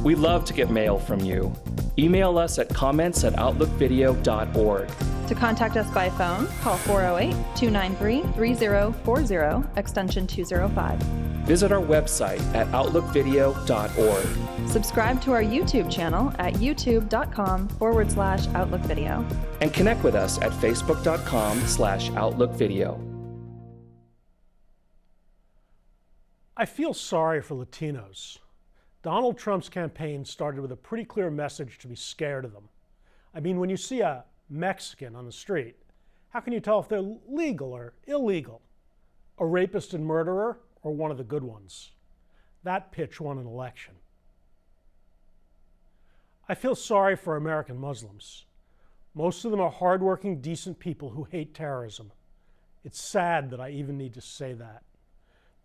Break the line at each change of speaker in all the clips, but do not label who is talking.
We love to get mail from you. Email us at comments@outlookvideo.org.
To contact us by phone, call 408-293-3040, extension 205.
Visit our website at outlookvideo.org.
Subscribe to our YouTube channel at youtube.com/outlookvideo.
And connect with us at facebook.com/outlookvideo.
I feel sorry for Latinos. Donald Trump's campaign started with a pretty clear message to be scared of them. I mean, when you see a Mexican on the street, how can you tell if they're legal or illegal? A rapist and murderer or one of the good ones? That pitch won an election. I feel sorry for American Muslims. Most of them are hardworking, decent people who hate terrorism. It's sad that I even need to say that.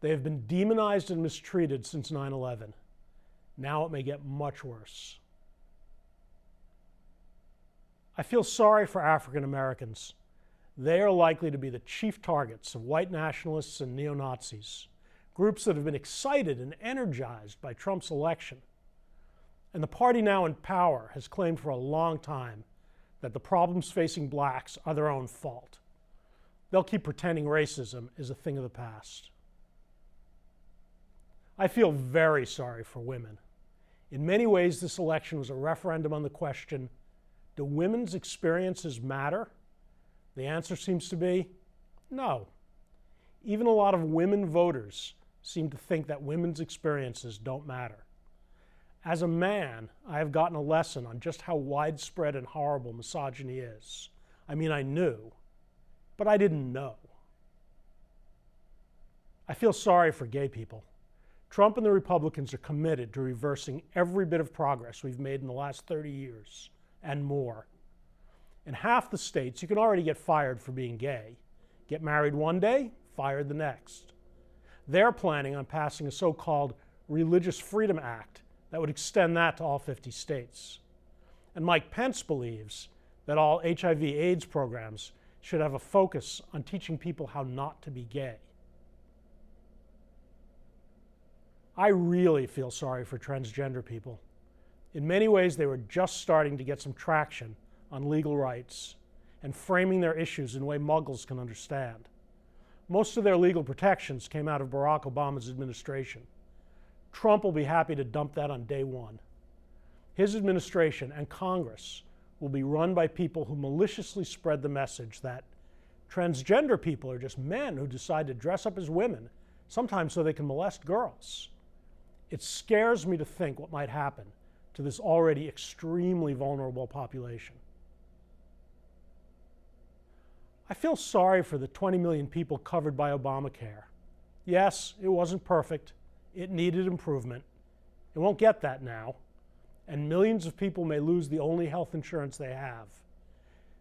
They have been demonized and mistreated since 9/11. Now it may get much worse. I feel sorry for African Americans. They are likely to be the chief targets of white nationalists and neo-Nazis, groups that have been excited and energized by Trump's election. And the party now in power has claimed for a long time that the problems facing blacks are their own fault. They'll keep pretending racism is a thing of the past. I feel very sorry for women. In many ways, this election was a referendum on the question, do women's experiences matter? The answer seems to be no. Even a lot of women voters seem to think that women's experiences don't matter. As a man, I have gotten a lesson on just how widespread and horrible misogyny is. I mean, I knew, but I didn't know. I feel sorry for gay people. Trump and the Republicans are committed to reversing every bit of progress we've made in the last 30 years and more. In half the states, you can already get fired for being gay. Get married one day, fired the next. They're planning on passing a so-called Religious Freedom Act that would extend that to all 50 states. And Mike Pence believes that all HIV/AIDS programs should have a focus on teaching people how not to be gay. I really feel sorry for transgender people. In many ways, they were just starting to get some traction on legal rights and framing their issues in a way muggles can understand. Most of their legal protections came out of Barack Obama's administration. Trump will be happy to dump that on day one. His administration and Congress will be run by people who maliciously spread the message that transgender people are just men who decide to dress up as women, sometimes so they can molest girls. It scares me to think what might happen to this already extremely vulnerable population. I feel sorry for the 20 million people covered by Obamacare. Yes, it wasn't perfect. It needed improvement. It won't get that now. And millions of people may lose the only health insurance they have.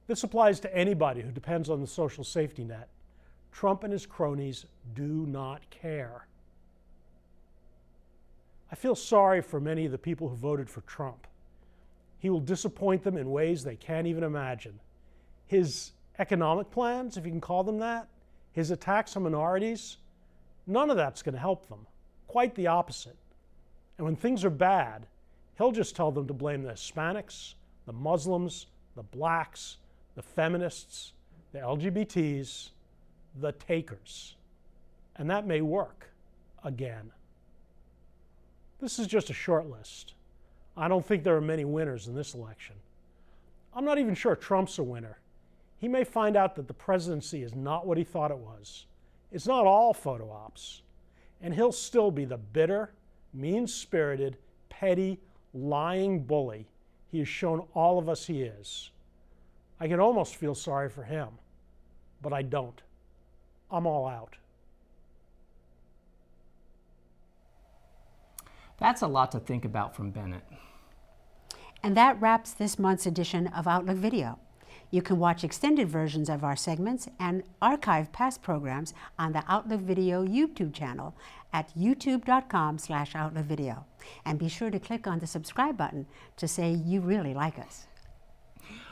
This applies to anybody who depends on the social safety net. Trump and his cronies do not care. I feel sorry for many of the people who voted for Trump. He will disappoint them in ways they can't even imagine. His economic plans, if you can call them that, his attacks on minorities, none of that's going to help them. Quite the opposite. And when things are bad, he'll just tell them to blame the Hispanics, the Muslims, the blacks, the feminists, the LGBTs, the takers. And that may work again. This is just a short list. I don't think there are many winners in this election. I'm not even sure Trump's a winner. He may find out that the presidency is not what he thought it was. It's not all photo ops. And he'll still be the bitter, mean-spirited, petty, lying bully he has shown all of us he is. I can almost feel sorry for him, but I don't. I'm all out.
That's a lot to think about from Bennet.
And that wraps this month's edition of Outlook Video. You can watch extended versions of our segments and archive past programs on the Outlook Video YouTube channel at youtube.com/outlookvideo. And be sure to click on the subscribe button to say you really like us.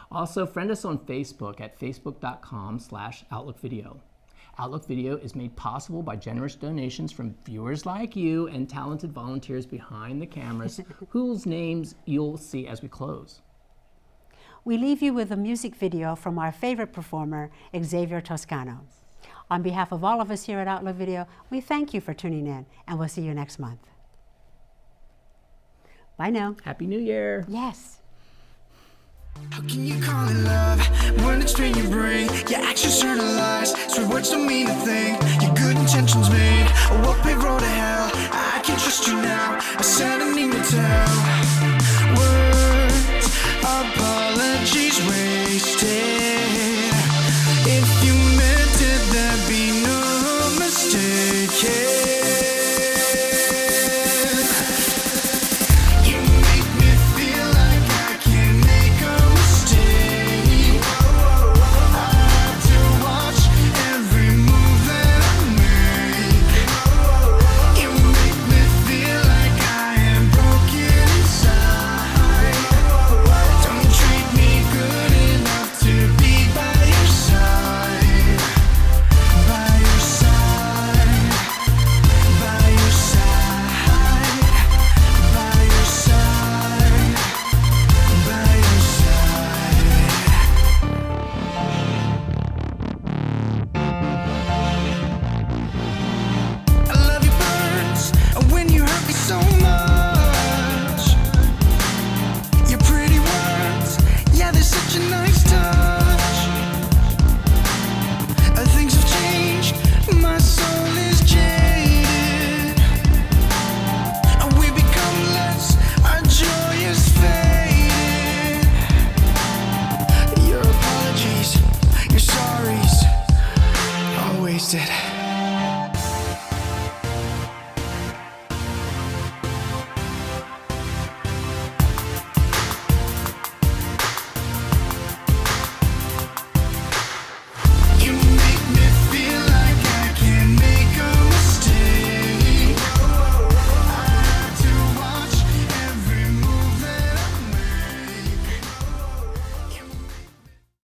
Also, friend us on Facebook at facebook.com/outlookvideo. Outlook Video is made possible by generous donations from viewers like you and talented volunteers behind the cameras, whose names you'll see as we close.
We leave you with a music video from our favorite performer, Xavier Toscano. On behalf of all of us here at Outlook Video, we thank you for tuning in, and we'll see you next month. Bye now.
Happy New Year.
Yes.
How can you call it love when it's pain you bring? Your actions turn to lies, sweet words don't mean a thing. Your good intentions made a well-paved road to hell. I can trust you now, I said I need to tell.